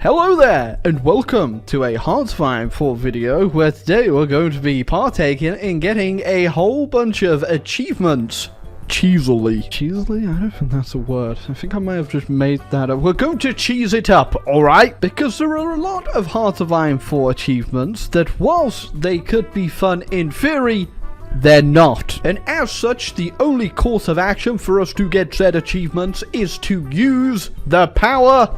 Hello there, and welcome to a Hard Survive 4 video, where today we're going to be partaking in getting a whole bunch of achievements. Cheesily? I don't think that's a word. I think I may have just made that up. We're going to cheese it up, alright? Because there are a lot of Hard Survive 4 achievements that, whilst they could be fun in theory, they're not. And as such, the only course of action for us to get said achievements is to use the power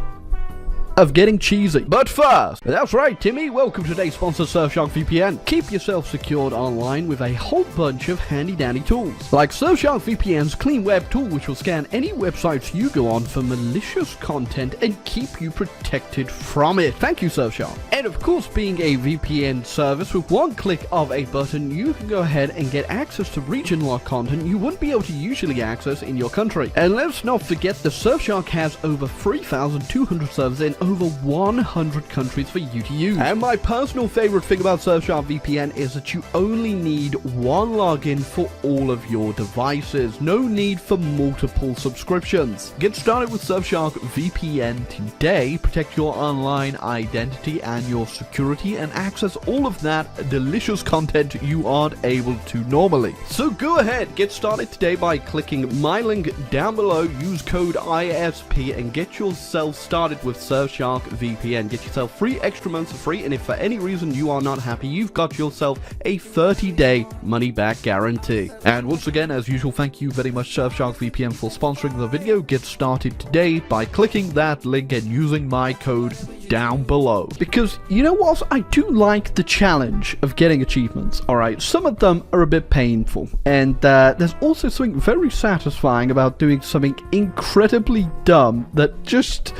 of getting cheesy. But first, that's right, Timmy, welcome to today's sponsor, Surfshark VPN. Keep yourself secured online with a whole bunch of handy dandy tools, like Surfshark VPN's Clean Web tool, which will scan any websites you go on for malicious content and keep you protected from it. Thank you, Surfshark. And of course, being a VPN service, with one click of a button, you can go ahead and get access to region-locked content you wouldn't be able to usually access in your country. And let's not forget that Surfshark has over 3,200 servers in over 100 countries for you to use. And my personal favorite thing about Surfshark VPN is that you only need one login for all of your devices. No need for multiple subscriptions. Get started with Surfshark VPN today. Protect your online identity and your security and access all of that delicious content you aren't able to normally. So go ahead, get started today by clicking my link down below, use code ISP and get yourself started with Surfshark VPN. Get yourself 3 extra months for free, and if for any reason you are not happy, you've got yourself a 30-day money-back guarantee. And once again, as usual, thank you very much, Surfshark VPN, for sponsoring the video. Get started today by clicking that link and using my code down below. Because, you know what? I do like the challenge of getting achievements, alright? Some of them are a bit painful, and there's also something very satisfying about doing something incredibly dumb that just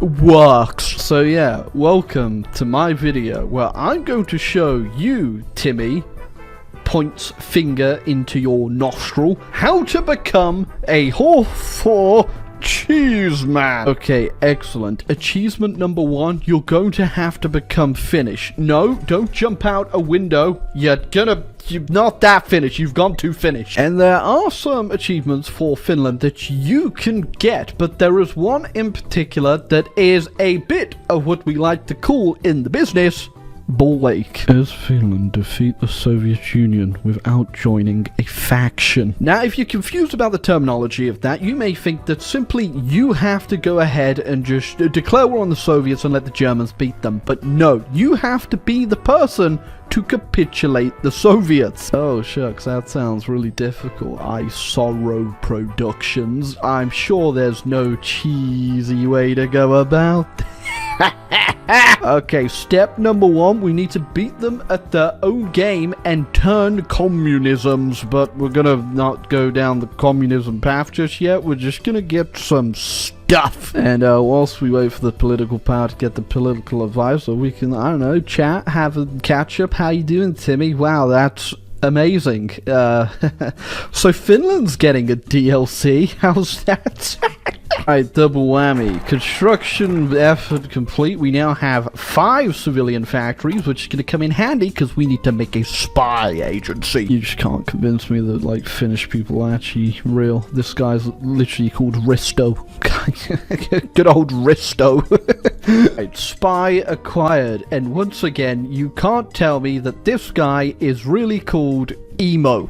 works. So yeah, welcome to my video where I'm going to show you, Timmy, points finger into your nostril, how to become a whore for cheese man. Okay, excellent. Achievement number 1, you're going to have to become Finnish. No, don't jump out a window. You're not that Finnish, you've gone too Finnish. And there are some achievements for Finland that you can get, but there is one in particular that is a bit of what we like to call in the business ball ache. As Finland defeat the Soviet Union without joining a faction. Now, if you're confused about the terminology of that, you may think that simply you have to go ahead and just declare war on the Soviets and let the Germans beat them. But no, you have to be the person to capitulate the Soviets. Oh shucks, that sounds really difficult. iSorrowproductions. I'm sure there's no cheesy way to go about Okay, step number 1, we need to beat them at their own game and turn communisms, but we're gonna not go down the communism path just yet. We're just gonna get some stuff. And whilst we wait for the political power to get the political advice, so we can, I don't know, chat, have a catch up. How you doing, Timmy? Wow, that's amazing. So Finland's getting a DLC. How's that? Alright, double whammy. Construction effort complete. We now have 5 civilian factories, which is going to come in handy because we need to make a spy agency. You just can't convince me that, like, Finnish people are actually real. This guy's literally called Risto. Good old Risto. Right, spy acquired. And once again, you can't tell me that this guy is really called Emo.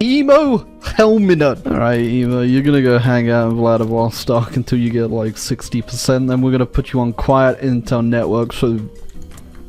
Emo Helminen. Alright, Emo, you're gonna go hang out in Vladivostok until you get like 60%, then we're gonna put you on quiet intel network so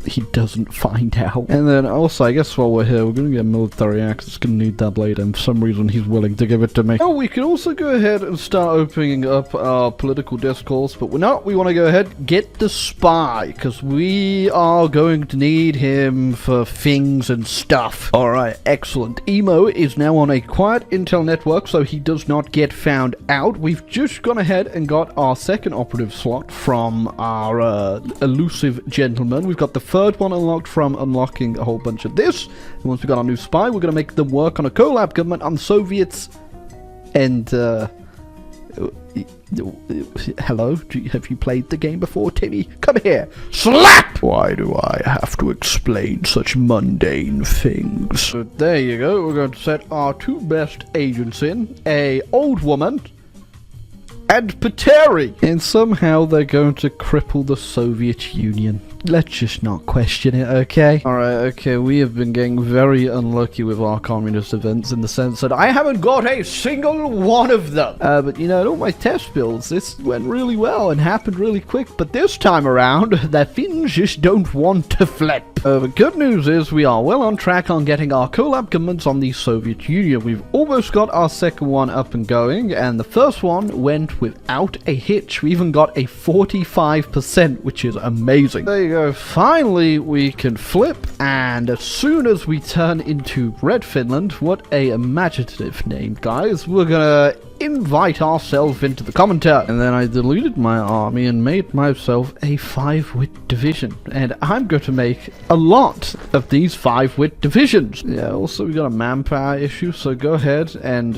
he doesn't find out. And then also, I guess while we're here, we're gonna get military access. Gonna need that later, and for some reason he's willing to give it to me. Oh, we can also go ahead and start opening up our political discourse, but we're not. We want to go ahead, get the spy, because we are going to need him for things and stuff. Alright, excellent. Emo is now on a quiet intel network, so he does not get found out. We've just gone ahead and got our second operative slot from our elusive gentleman. We've got the third one unlocked from unlocking a whole bunch of this. And once we got our new spy, we're going to make them work on a collab government on the Soviets. And, hello? Have you played the game before, Timmy? Come here. Slap! Why do I have to explain such mundane things? So there you go. We're going to set our 2 best agents in. A old woman and Pateri. And somehow they're going to cripple the Soviet Union. Let's just not question it, okay? Alright, okay, we have been getting very unlucky with our communist events in the sense that I haven't got a single one of them. But you know, in all my test builds, this went really well and happened really quick. But this time around, the Finns just don't want to flip. The good news is we are well on track on getting our collab governments on the Soviet Union. We've almost got our second one up and going, and the first one went without a hitch. We even got a 45%, which is amazing. There you go. Finally, we can flip, and as soon as we turn into Red Finland, what a imaginative name, guys, we're gonna invite ourselves into the commentary. And then I deleted my army and made myself a 5-wit division, and I'm going to make a lot of these 5-wit divisions. Yeah, also we got a manpower issue, so go ahead and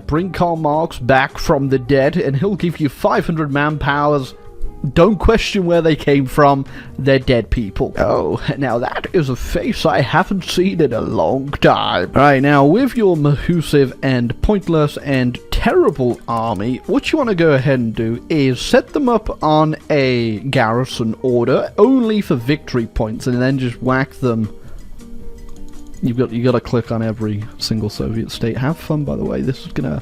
bring Karl Marx back from the dead, and he'll give you 500 manpowers. Don't question where they came from. They're dead people. Oh, now that is a face I haven't seen in a long time. Alright, now with your mahusive and pointless and terrible army, what you want to go ahead and do is set them up on a garrison order only for victory points, and then just whack them. You got to click on every single Soviet state. Have fun, by the way. This is gonna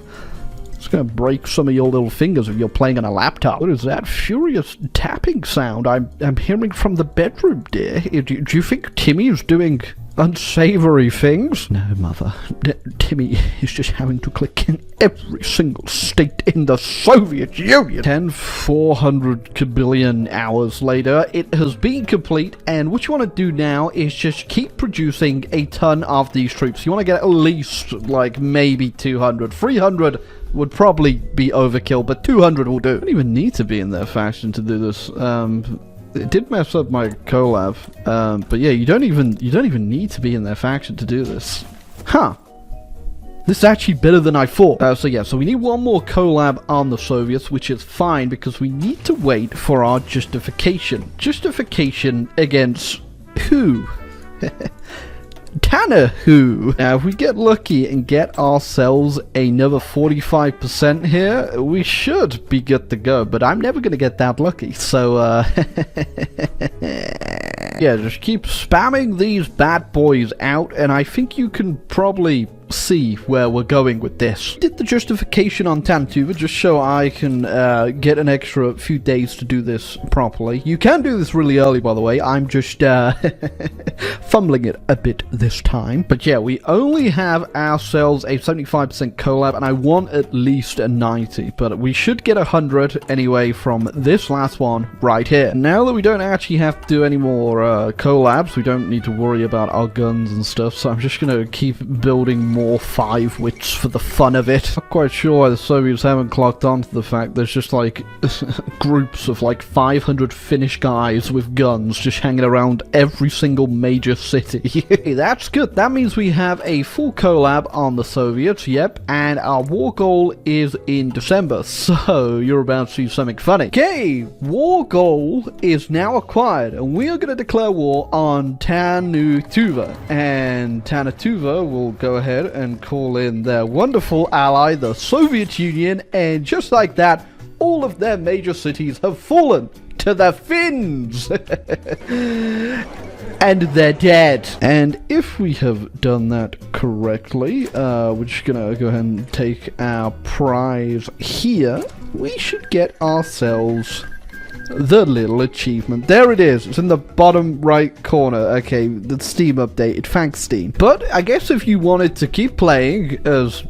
break some of your little fingers if you're playing on a laptop. What is that furious tapping sound I'm hearing from the bedroom, dear? Do you think Timmy's doing unsavory things? No, mother. Timmy is just having to click in every single state in the Soviet Union. 400 kabillion hours later, it has been complete, and what you want to do now is just keep producing a ton of these troops. You want to get at least, like, maybe 200. 300 would probably be overkill, but 200 will do. You don't even need to be in their faction to do this. It did mess up my collab, but yeah, you don't even need to be in their faction to do this. Huh. This is actually better than I thought. So we need one more collab on the Soviets, which is fine because we need to wait for our justification. Justification against who? Tanner who? Now, if we get lucky and get ourselves another 45% here, we should be good to go, but I'm never going to get that lucky, so, yeah, just keep spamming these bad boys out, and I think you can probably see where we're going with this. Did the justification on Tantuva just so I can get an extra few days to do this properly. You can do this really early, by the way. I'm just fumbling it a bit this time. But yeah, we only have ourselves a 75% collab, and I want at least a 90, but we should get 100 anyway from this last one right here. Now that we don't actually have to do any more collabs, we don't need to worry about our guns and stuff, so I'm just gonna keep building more 5-wits for the fun of it. Not quite sure why the Soviets haven't clocked on to the fact there's just like groups of like 500 Finnish guys with guns just hanging around every single major city. That's good. That means we have a full collab on the Soviets, yep, and our war goal is in December, so you're about to see something funny. Okay, war goal is now acquired, and we are going to declare war on Tantuva, and Tantuva will go ahead and call in their wonderful ally, the Soviet Union, and just like that, all of their major cities have fallen to the Finns. And they're dead. And if we have done that correctly, we're just gonna go ahead and take our prize here. We should get ourselves the little achievement. There it is. It's in the bottom right corner. Okay, the Steam updated. Thanks, Steam. But I guess if you wanted to keep playing as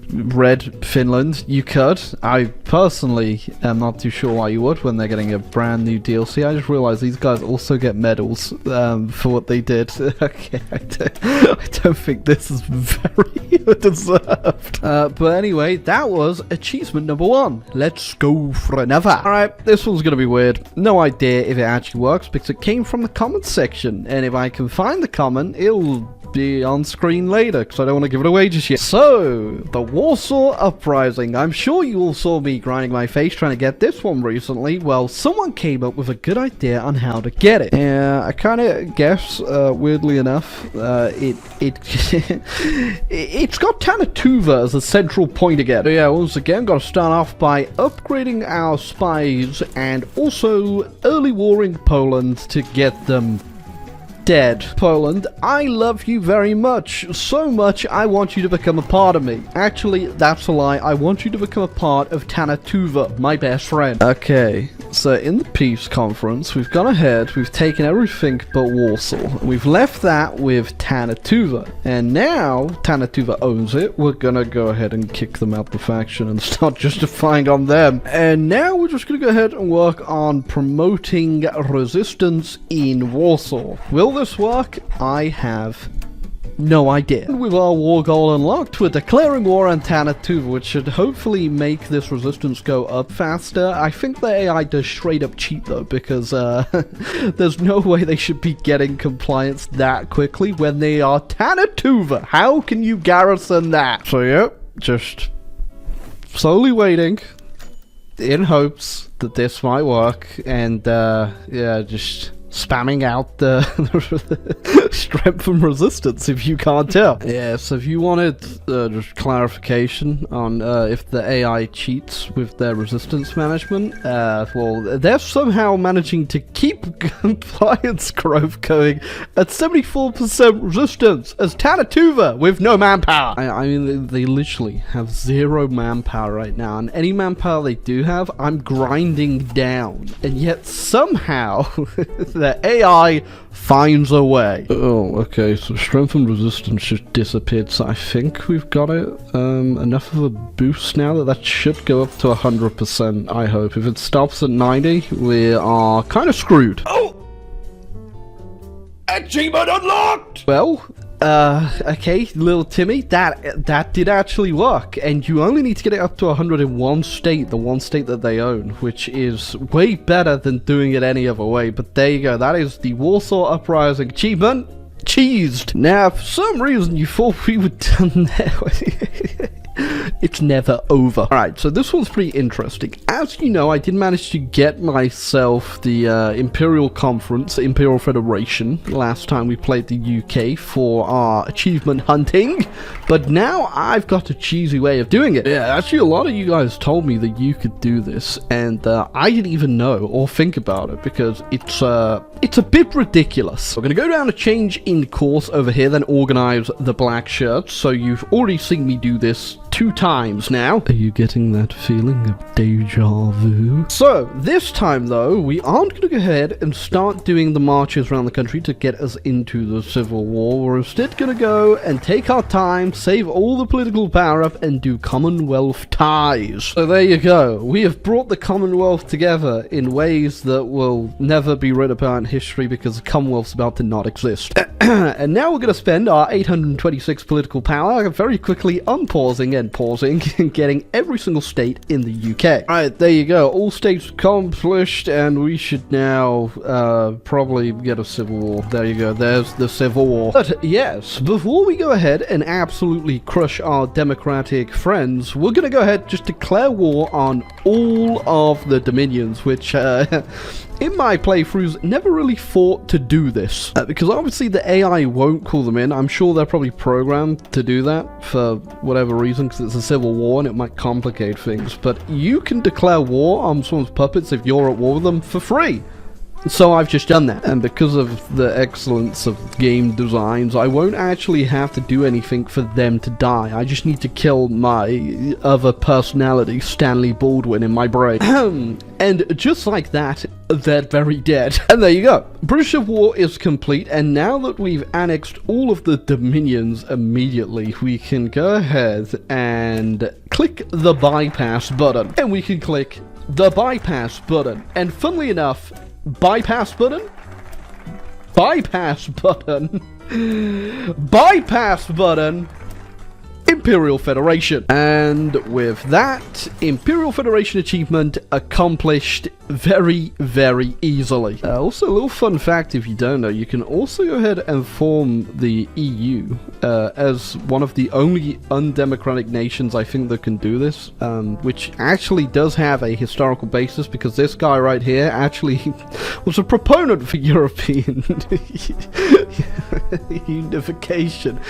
Red Finland, you could. I personally am not too sure why you would when they're getting a brand new DLC. I just realized these guys also get medals for what they did. Okay, I don't think this is very deserved. But anyway, that was achievement number 1. Let's go for another. Alright, this one's gonna be weird. No idea if it actually works because it came from the comments section, and if I can find the comment, it'll be on screen later, because I don't want to give it away just yet. So, the Warsaw Uprising. I'm sure you all saw me grinding my face trying to get this one recently. Well, someone came up with a good idea on how to get it. And I kind of guess, weirdly enough, it's got Tanatuva as a central point again. So yeah, once again, got to start off by upgrading our spies and also early warring Poland to get them dead. Poland, I love you very much. So much, I want you to become a part of me. Actually, that's a lie. I want you to become a part of Tanatuva, my best friend. Okay, so in the peace conference, we've gone ahead, we've taken everything but Warsaw. We've left that with Tanatuva. And now, Tanatuva owns it. We're gonna go ahead and kick them out the faction and start justifying on them. And now we're just gonna go ahead and work on promoting resistance in Warsaw. Will this work? I have no idea. With our war goal unlocked, we're declaring war on Tanatuva, which should hopefully make this resistance go up faster. I think the AI does straight up cheat though, because there's no way they should be getting compliance that quickly when they are Tanatuva. How can you garrison that? So yep, just slowly waiting in hopes that this might work, and yeah, just spamming out the strength and resistance, if you can't tell. Yeah, so if you wanted just clarification on if the AI cheats with their resistance management, well, they're somehow managing to keep compliance growth going at 74% resistance as Tanatuva with no manpower. I mean, they literally have 0 manpower right now, and any manpower they do have, I'm grinding down, and yet somehow the AI finds a way. Oh, okay, so strength and resistance just disappeared, so I think we've got it enough of a boost now that should go up to 100%, I hope. If it stops at 90, we are kind of screwed. Oh! Achievement unlocked! Well, okay, little Timmy, that did actually work, and you only need to get it up to 100 in one state, the one state that they own, which is way better than doing it any other way. But there you go, that is the Warsaw Uprising achievement cheesed. Now, for some reason you thought we were done there. It's never over. Alright, so this one's pretty interesting. As you know, I did manage to get myself the Imperial Conference, Imperial Federation, last time we played the UK for our achievement hunting, but now I've got a cheesy way of doing it. Yeah, actually a lot of you guys told me that you could do this, and I didn't even know or think about it, because it's a bit ridiculous. We're gonna go down to change in course over here, then organize the black shirts. So you've already seen me do this 2 times now. Are you getting that feeling of deja vu? So this time though, we aren't going to go ahead and start doing the marches around the country to get us into the civil war. We're instead going to go and take our time, save all the political power up, and do Commonwealth ties. So there you go. We have brought the Commonwealth together in ways that will never be written about in history, because the Commonwealth's about to not exist. And now we're going to spend our 826 political power very quickly unpausing and pausing and getting every single state in the UK. Alright, there you go. All states accomplished, and we should now probably get a civil war. There you go. There's the civil war. But yes, before we go ahead and absolutely crush our democratic friends, we're going to go ahead and just declare war on all of the dominions, which in my playthroughs never really thought to do this, because obviously the AI won't call them in. I'm sure they're probably programmed to do that for whatever reason, because it's a civil war and it might complicate things, but you can declare war on someone's puppets if you're at war with them for free. So I've just done that, and because of the excellence of game designs, I won't actually have to do anything for them to die. I just need to kill my other personality, Stanley Baldwin, in my brain. And just like that, they're very dead. And there you go. British war is complete, and now that we've annexed all of the dominions immediately, we can go ahead and click the bypass button. And we can click the bypass button. And funnily enough, bypass button, bypass button, bypass button, Imperial Federation. And with that, Imperial Federation achievement accomplished very, very easily. Also, a little fun fact if you don't know, you can also go ahead and form the EU as one of the only undemocratic nations I think that can do this, which actually does have a historical basis, because this guy right here actually was a proponent for European unification,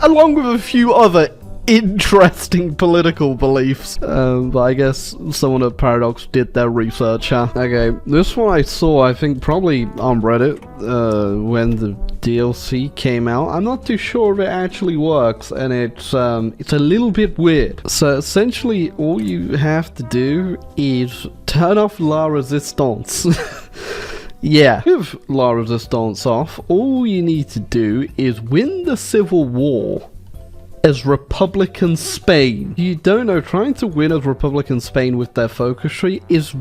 along with a few other interesting political beliefs. But I guess someone at Paradox did their research, huh? Okay, this one I saw, I think, probably on Reddit, when the DLC came out. I'm not too sure if it actually works, and it's a little bit weird. So essentially, all you have to do is turn off La Resistance. Yeah, with La Resistance off, all you need to do is win the Civil War as Republican Spain. You don't know, trying to win as Republican Spain with their focus tree is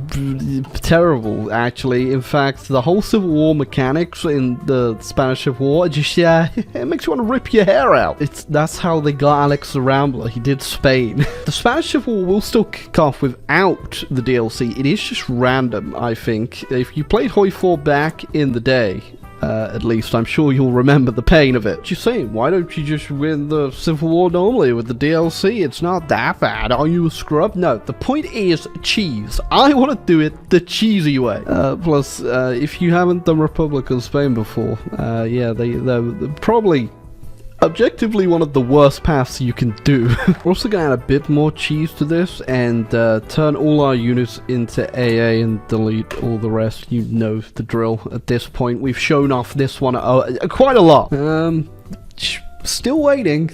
terrible, actually. In fact, the whole Civil War mechanics in the Spanish Civil War just, it makes you want to rip your hair out. That's how they got Alex the Rambler. He did Spain. The Spanish Civil War will still kick off without the DLC. It is just random, I think. If you played Hoi 4 back in the day, at least, I'm sure you'll remember the pain of it. What you saying? Why don't you just win the Civil War normally with the DLC? It's not that bad. Are you a scrub? No, the point is cheese. I want to do it the cheesy way. Plus, if you haven't done Republic of Spain before, yeah, they're probably objectively one of the worst paths you can do. We're also going to add a bit more cheese to this and turn all our units into AA and delete all the rest. You know the drill at this point. We've shown off this one quite a lot. Still waiting.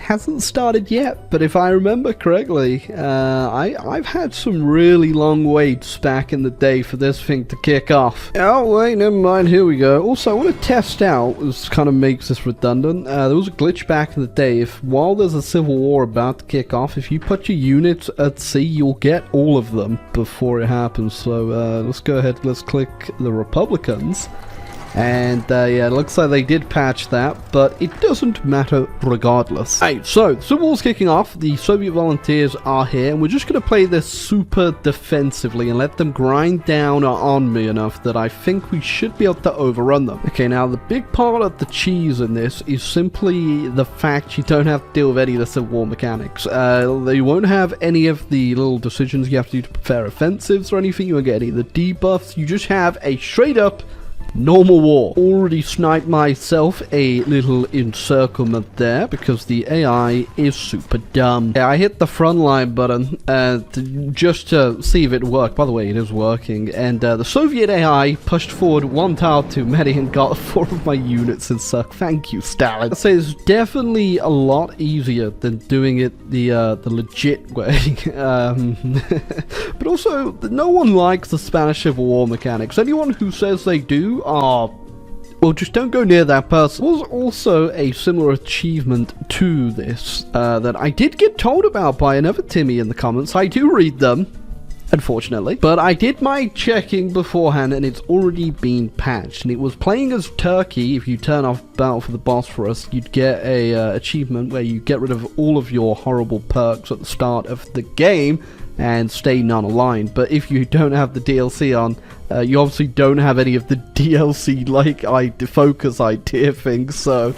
Hasn't started yet, but if I remember correctly, I've had some really long waits back in the day for this thing to kick off. Oh wait, never mind, here we go. Also, I want to test out, this kind of makes this redundant, there was a glitch back in the day. If while there's a civil war about to kick off, if you put your units at sea, you'll get all of them before it happens. So let's go ahead, let's click the Republicans. And yeah, it looks like they did patch that, but it doesn't matter regardless. Alright, so Civil War's kicking off, the Soviet volunteers are here, and we're just going to play this super defensively and let them grind down on me enough that I think we should be able to overrun them. Okay, now the big part of the cheese in this is simply the fact you don't have to deal with any of the Civil War mechanics. They won't have any of the little decisions you have to do to prepare offensives or anything. You won't get any of the debuffs. You just have a straight up normal war. Already sniped myself a little encirclement there because the AI is super dumb. Yeah, I hit the frontline button just to see if it worked. By the way, it is working. And the Soviet AI pushed forward one tile too many and got 4 of my units and suck. Thank you, Stalin. I'd say it's definitely a lot easier than doing it the legit way. But also, no one likes the Spanish Civil War mechanics. Anyone who says they do, well, just don't go near that person. There was also a similar achievement to this that I did get told about by another Timmy in the comments. I do read them, unfortunately, but I did my checking beforehand and it's already been patched. And it was playing as Turkey. If you turn off Battle for the Bosphorus, you'd get a achievement where you get rid of all of your horrible perks at the start of the game and stay non-aligned. But if you don't have the DLC on, you obviously don't have any of the DLC like focus idea things. So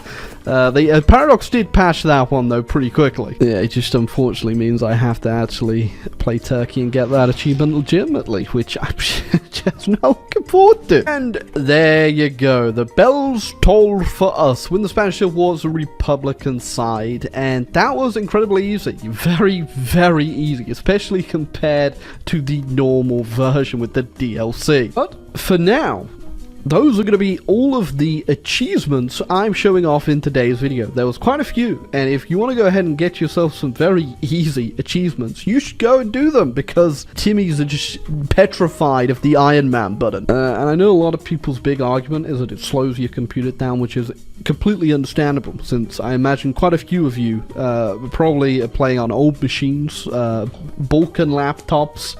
Paradox did patch that one though pretty quickly. Yeah, it just unfortunately means I have to actually play Turkey and get that achievement legitimately, which I'm just not looking forward to. And there you go, the bells tolled for us. When the Spanish Civil War was a Republican side, and that was incredibly easy. Very, very easy, especially compared to the normal version with the DLC. But for now, those are going to be all of the achievements I'm showing off in today's video. There was quite a few, and if you want to go ahead and get yourself some very easy achievements, you should go and do them, because Timmys are just petrified of the Iron Man button. And I know a lot of people's big argument is that it slows your computer down, which is completely understandable, since I imagine quite a few of you probably are playing on old machines, Balkan laptops,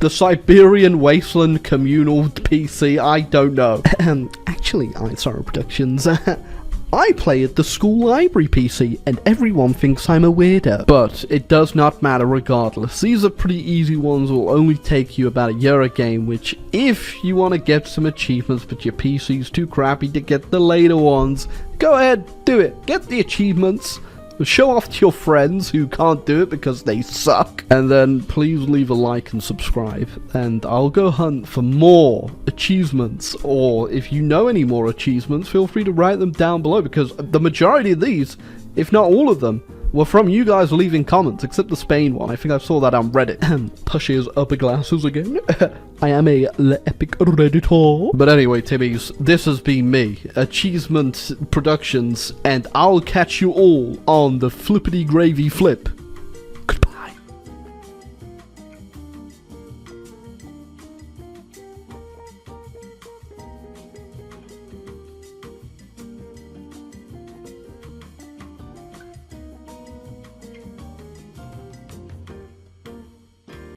the Siberian Wasteland communal PC, I don't know. Actually, iSorrowproductions, I play at the school library PC, and everyone thinks I'm a weirdo. But it does not matter regardless. These are pretty easy ones, will only take you about a year a game, which if you want to get some achievements but your PC's too crappy to get the later ones, go ahead, do it. Get the achievements. Show off to your friends who can't do it because they suck. And then please leave a like and subscribe. And I'll go hunt for more achievements. Or if you know any more achievements, feel free to write them down below. Because the majority of these, if not all of them, were from you guys leaving comments, except the Spain one. I think I saw that on Reddit. Pushes up glasses again. I am a epic Redditor. But anyway, Timmies, this has been me, Achievement Productions, and I'll catch you all on the flippity gravy flip.